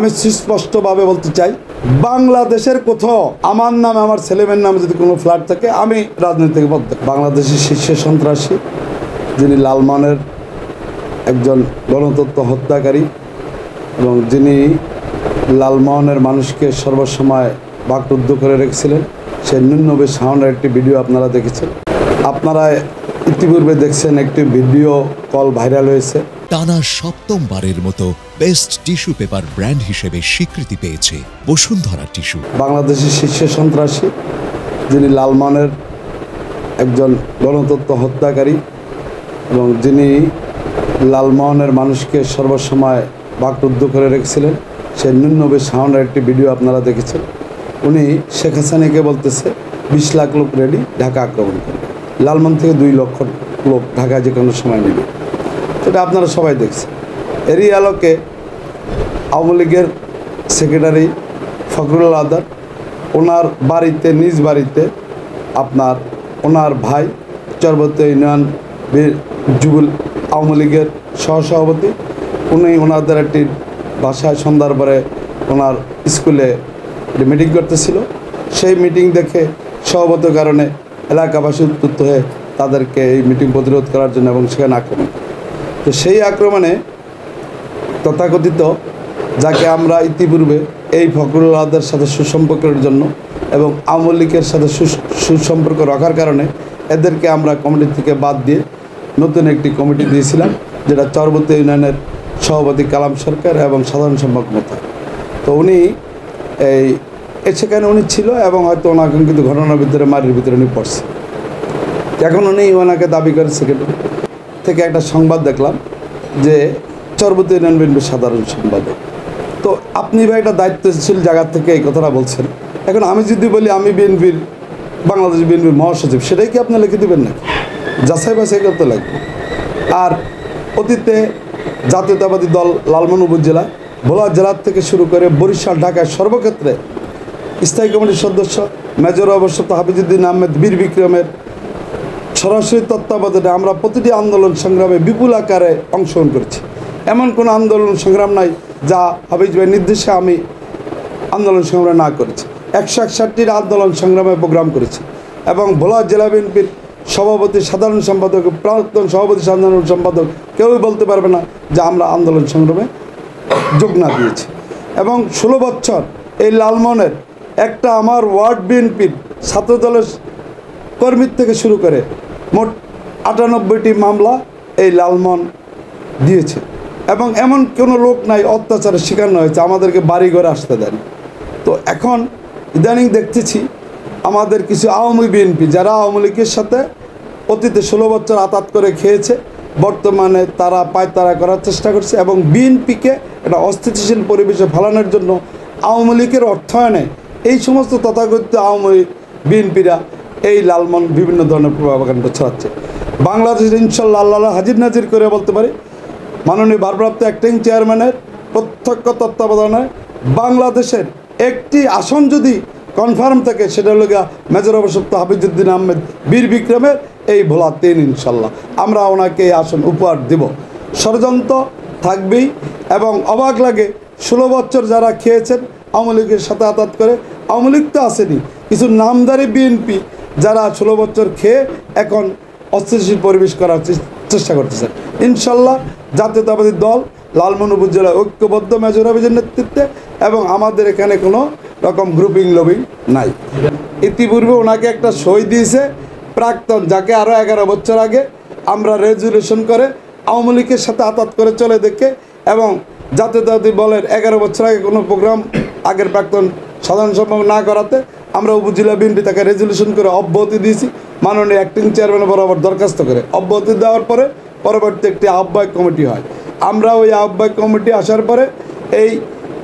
আমি সুস্পষ্টভাবে বলতে চাই, বাংলাদেশের কোথাও আমার নামে আমার ছেলেমেয়ের নামে যদি কোনো ফ্ল্যাট থাকে আমি রাজনীতি থেকে বদ্ধ। বাংলাদেশের শীর্ষ সন্ত্রাসী যিনি লালমনের একজন গণতন্ত্র হত্যাকারী এবং যিনি লালমোহনের মানুষকে সর্বসময় বাকরুদ্ধ করে রেখেছিলেন, সে ন্যূনবে সাউন্ডের একটি ভিডিও আপনারা দেখেছেন। আপনারা ইতিপূর্বে দেখছেন একটি ভিডিও কল ভাইরাল হয়েছে। টানা সপ্তমবারের মতো বেস্ট টিস্যু পেপার ব্র্যান্ড হিসেবে স্বীকৃতি পেয়েছে বসুন্ধরা টিস্যু। বাংলাদেশের শীর্ষ সন্ত্রাসী যিনি লালমনের একজন গণতন্ত্র হত্যাকারী এবং যিনি লালমোহনের মানুষকে সর্বসময় বাকরুদ্ধ করে রেখেছিলেন, সে ন্যূনবে সাউন্ডের একটি ভিডিও আপনারা দেখেছেন। উনি শেখ হাসিনাকে বলতেছে 20 লাখ লোক রেডি, ঢাকা আক্রমণ করবে, লালমন থেকে 2 লক্ষ লোক ঢাকায় যে কোনো সময় নেবে। সেটা আপনারা সবাই দেখছেন। এরই আলোকে আওয়ামী লীগের সেক্রেটারি ফখরুল আদার ওনার বাড়িতে, নিজ বাড়িতে ওনার ভাই চরবর্তী ইউনিয়ন যুবল আওয়ামী লীগের সহসভাপতি, উনি ওনাদের একটি বাসায় সন্ধ্যার পরে ওনার স্কুলে মিটিং করতেছিল। সেই মিটিং দেখে সহবত কারণে এলাকাবাসী উত্তেজিত হয়ে তাদেরকে এই মিটিং প্রতিরোধ করার জন্য এবং সেখানে আক্রমণ। তো সেই আক্রমণে তথাকথিত যাকে আমরা ইতিপূর্বে এই ফখরুল আদার সাথে সুসম্পর্কের জন্য এবং আওয়ামী লীগের সাথে সুসম্পর্ক রাখার কারণে এদেরকে আমরা কমিটি থেকে বাদ দিয়ে নতুন একটি কমিটি দিয়েছিলাম, যেটা চরবর্তী ইউনিয়নের সভাপতি কালাম সরকার এবং সাধারণ সম্পাদক মতো। তো উনি সেখানে উনি ছিল এবং হয়তো ওনাকে কিন্তু ঘটনার ভিতরে মারির ভিতরে উনি পড়ছে। এখন উনি ওনাকে দাবি করে সেক্রেটারি থেকে একটা সংবাদ দেখলাম যে চরবর্তী ইউনিয়ন বিএনপির সাধারণ সম্পাদক। তো আপনি ভাই একটা দায়িত্বশীল জায়গা থেকে এই কথাটা বলছেন। এখন আমি যদি বলি আমি বাংলাদেশ বিএনপির মহাসচিব, সেটাই কি আপনি লিখে দেবেন নাকি? যাচাই বাছাই করতে লাগবে। আর অতীতে জাতীয়তাবাদী দল লালমন উপজেলা, ভোলা জেলার থেকে শুরু করে বরিশাল, ঢাকায় সর্বক্ষেত্রে স্থায়ী কমিটির সদস্য মেজর অবসর হাফিজউদ্দিন আহমেদ বীর বিক্রমের সরাসরি তত্ত্বাবধানে আমরা প্রতিটি আন্দোলন সংগ্রামে বিপুল আকারে অংশগ্রহণ করেছি। এমন কোনো আন্দোলন সংগ্রাম নাই যা হাফিজ ভাইয়ের নির্দেশে আমি আন্দোলন সংগ্রাম না করেছি। 161টির আন্দোলন সংগ্রামে প্রোগ্রাম করেছি এবং ভোলা জেলা বিএনপির সভাপতি, সাধারণ সম্পাদক, প্রাক্তন সভাপতি, সাধারণ সম্পাদক কেউই বলতে পারবে না যে আমরা আন্দোলন সংগ্রামে যোগ না দিয়েছি। এবং 16 বছর এই লালমনের একটা আমার ওয়ার্ড বিএনপির ছাত্রদলের কর্মীর থেকে শুরু করে মোট 98টি মামলা এই লালমন দিয়েছে এবং এমন কোনো লোক নাই অত্যাচারের শিকার না হয়েছে, আমাদেরকে বাড়ি ঘরে আসতে দেন। তো এখন ইদানিং দেখতেছি আমাদের কিছু আওয়ামী বিএনপি যারা আওয়ামী লীগের সাথে অতীতে 16 বছর আতাত করে খেয়েছে, বর্তমানে তারা পায়তারা করার চেষ্টা করছে এবং বিএনপিকে একটা অস্থিতিশীল পরিবেশে ফেলানোর জন্য আওয়ামী লীগের অর্থায়নে এই সমস্ত তথাকথিত আওয়ামী বিএনপিরা এই লালমন বিভিন্ন ধরনের প্রভাবকাণ্ড ছড়াচ্ছে। বাংলাদেশের ইনশাল্লাহ আল্লাহ হাজির নাজির করে বলতে পারি, মাননীয় ভারপ্রাপ্ত অ্যাক্টিং চেয়ারম্যানের প্রত্যক্ষ তত্ত্বাবধানে বাংলাদেশের একটি আসন যদি কনফার্ম থাকে, সেটা হলো মেজর অবসর হাফিজউদ্দিন আহমেদ বীর বিক্রমের এই ভোলা 3। ইনশাল্লাহ আমরা ওনাকে এই আসন উপহার দেব। ষড়যন্ত্র থাকবেই এবং অবাক লাগে 16 বছর যারা খেয়েছেন আওয়ামী লীগের সাথে আতাত করে, আওয়ামী লীগ তো আসেনি, কিছু নামদারি বিএনপি যারা 16 বছর খেয়ে এখন অস্থিতিশীল পরিবেশ করার চেষ্টা করতেছেন। ইনশাল্লাহ জাতীয়তাবাদী দল লালমন উপজেলা ঐক্যবদ্ধ মেজর হাফিজের নেতৃত্বে এবং আমাদের এখানে কোনো রকম গ্রুপিং লবিং নাই। ইতিপূর্বে ওনাকে একটা সই দিয়েছে প্রাক্তন, যাকে আরও 11 বছর আগে আমরা রেজুলেশন করে আওয়ামী লীগের সাথে আতাত করে চলে দেখে এবং জাতীয়তাবাদী দলের 11 বছর আগে কোনো প্রোগ্রাম আগের প্রাক্তন সাধারণ সম্পাদক না করাতে আমরা উপজেলা বিএনপি তাকে রেজুলেশন করে অব্যাহতি দিয়েছি, মাননীয় অ্যাক্টিং চেয়ারম্যান বরাবর দরখাস্ত করে অব্যাহতি দেওয়ার পরে পরবর্তী একটি আহ্বায়ক কমিটি হয়। আমরা ওই আহ্বায়ক কমিটি আসার পরে এই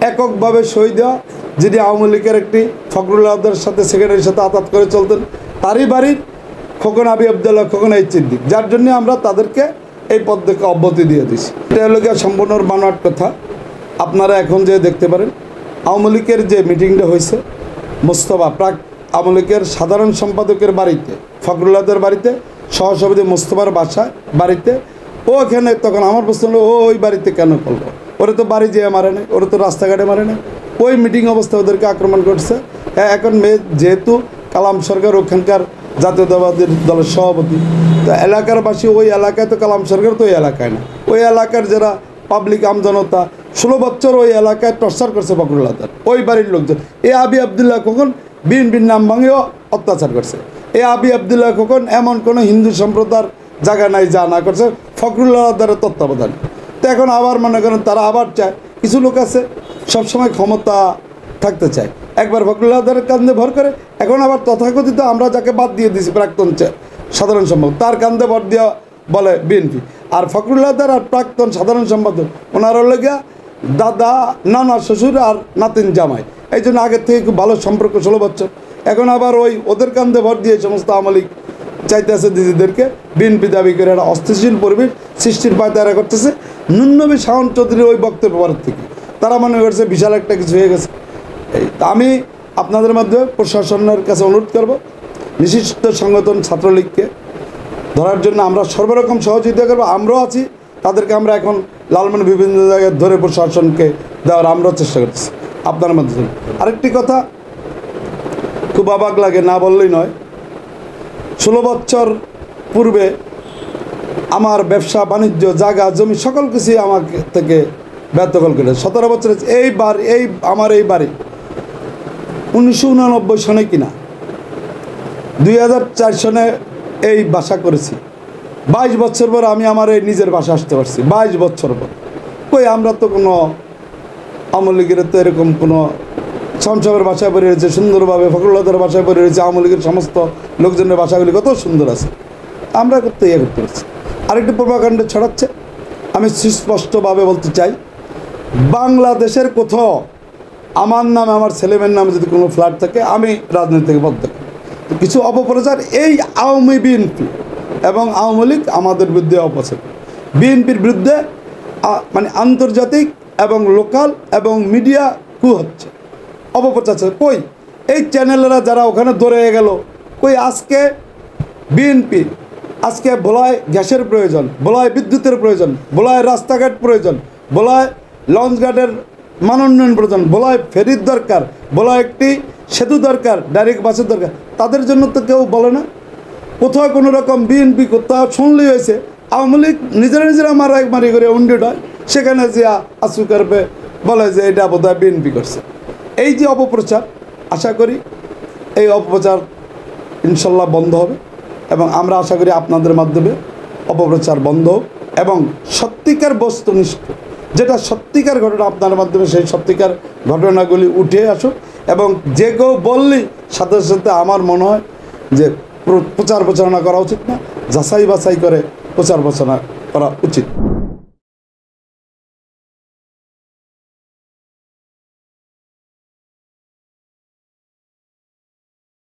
এককভাবে সই দেওয়া, যিনি আওয়ামী লীগের একটি ফখরুল আদার সাথে সেক্রেটারির সাথে আতাত করে চলতেন, তারই বাড়ির খোকন আবি আবদুল্লাহ, খোকন সিদ্দিক, যার জন্য আমরা তাদেরকে এই পদ থেকে অব্যাহতি দিয়ে দিছি। এটা হলো সম্পূর্ণ বানোয়াট কথা। আপনারা এখন যে দেখতে পারেন আওয়ামী লীগের যে মিটিংটা হয়েছে মোস্তফা আওয়ামী লীগের সাধারণ সম্পাদকের বাড়িতে, ফখরুল আদার বাড়িতে, সহসভাপতি মোস্তফার বাড়িতে, ও এখানে তখন আমার প্রশ্ন হলো ও ওই বাড়িতে কেন করলো? ওরা তো বাড়ি যেয়ে মারে না, ওরা তো রাস্তাঘাটে মারে না, ওই মিটিং অবস্থায় ওদেরকে আক্রমণ করছে। এখন যেহেতু কালাম সরকার ওখানকার জাতীয়তাবাদী দলের সভাপতি, তো এলাকারবাসী ওই এলাকায় তো কালাম সরকার তো ওই এলাকায় না, ওই এলাকার যারা পাবলিক আমজনতা 16 বছর ওই এলাকায় টর্চার করছে ফখরুল আজাদ, ওই বাড়ির লোকজন। এই আবি আবদুল্লাহ খোকন বিএনপির নাম ভাঙেও অত্যাচার করছে। এই আবি আবদুল্লাহ খোকন এমন কোনো হিন্দু সম্প্রদায়ের জায়গা নাই যা না করছে ফখরুল আজাদের তত্ত্বাবধানে। তো এখন আবার মনে করেন তারা আবার চায়, কিছু লোক আছে সবসময় ক্ষমতা থাকতে চায়, একবার ফখরুল আজাদের কান্দে ভর করে, এখন আবার তথাকথিত আমরা যাকে বাদ দিয়ে দিয়েছি প্রাক্তন সাধারণ সম্পাদক, তার কান্দে ভর দেওয়া বলে বিএনপি। আর ফখরুল আজাদ আর প্রাক্তন সাধারণ সম্পাদক ওনার লেগে দাদা, নানা, শ্বশুর আর নাতিন জামাই, এই জন্য আগের থেকে খুব ভালো সম্পর্ক 16 বছর। এখন আবার ওদের কান্দে ভর দিয়ে সমস্ত আওয়ামী লীগ চাইতেছে দিদিদেরকে বিএনপি দাবি করে একটা অস্থিতিশীল পরিবেশ সৃষ্টির পায়তারা করতেছে নুন্নবী শাওন চৌধুরীর ওই বক্তব্যের থেকে। তারা মনে করছে বিশাল একটা কিছু হয়ে গেছে। তা আমি আপনাদের মাধ্যমে প্রশাসনের কাছে অনুরোধ করব, বিশিষ্ট সংগঠন ছাত্রলীগকে ধরার জন্য আমরা সর্বরকম সহযোগিতা করবো। আমরাও আছি, তাদেরকে আমরা এখন লালমনি বিভিন্ন জায়গায় ধরে প্রশাসনকে দেওয়ার আমরাও চেষ্টা করতেছি আপনার মাধ্যমে। আরেকটি কথা খুব অবাক লাগে, না বললেই নয়, 16 বছর পূর্বে আমার ব্যবসা বাণিজ্য জায়গা জমি সকল কিছুই আমাকে থেকে বেদখল করে 17 বছর। আমার এই বাড়ি 1989 সনে কিনা, 2004 সনে এই বাসা করেছি। 22 বছর পর আমি আমার এই নিজের বাসা আসতে পারছি, 22 বছর পর। কই আমরা তো কোনো আওয়ামী লীগের তো এরকম কোনো সংসবের বাসায় পড়ে রয়েছে সুন্দরভাবে, ফখরুল্লাহদের বাসায় পড়ে রয়েছে, আওয়ামী লীগের সমস্ত লোকজনের বাসাগুলি কত সুন্দর আছে, আমরা করতে করতে পারছি। আরেকটি প্রভাকাণ্ড ছড়াচ্ছে। আমি সুস্পষ্টভাবে বলতে চাই, বাংলাদেশের কোথাও আমার নামে, আমার ছেলেমেয়ের নামে যদি কোনো ফ্ল্যাট থাকে, আমি রাজনীতি থেকে বদ্ধ। কিছু অপপ্রচার এই আওয়ামী বিএনপি এবং আওয়ামী লীগ আমাদের বিরুদ্ধে অপপ্রচার, বিএনপির বিরুদ্ধে মানে আন্তর্জাতিক এবং লোকাল এবং মিডিয়া কু হচ্ছে, অপপ্রচার। কই এই চ্যানেলেরা যারা ওখানে ধরে গেল, কই আজকে বিএনপি আজকে ভোলায় গ্যাসের প্রয়োজন, ভোলায় বিদ্যুতের প্রয়োজন, ভোলায় রাস্তাঘাট প্রয়োজন, ভোলায় লঞ্চঘাটের মান উন্নয়ন প্রয়োজন, ভোলায় ফেরির দরকার, ভোলায় একটি সেতু দরকার, ডাইরেক্ট বাসের দরকার, তাদের জন্য তো কেউ বলে না। কোথাও কোনো রকম বিএনপি কোথাও শুনলেই হয়েছে আওয়ামী লীগ নিজেরা মারামারি করে উন্ডিট হয়, সেখানে যে আসু করবে বলে যে এটা বোধহয় বিএনপি করছে। এই যে অপপ্রচার, আশা করি এই অপপ্রচার ইনশাল্লাহ বন্ধ হবে এবং আমরা আশা করি আপনাদের মাধ্যমে অপপ্রচার বন্ধ হোক এবং সত্যিকার বস্তুনিষ্ঠ যেটা সত্যিকার ঘটনা আপনার মাধ্যমে সেই সত্যিকার ঘটনাগুলি উঠে আসুক। এবং যে কেউ বললেই সাথে সাথে আমার মনে হয় যে প্রচার প্রচারণা করা উচিত না, যাচাই বাছাই করে প্রচার প্রচারণা করা উচিত।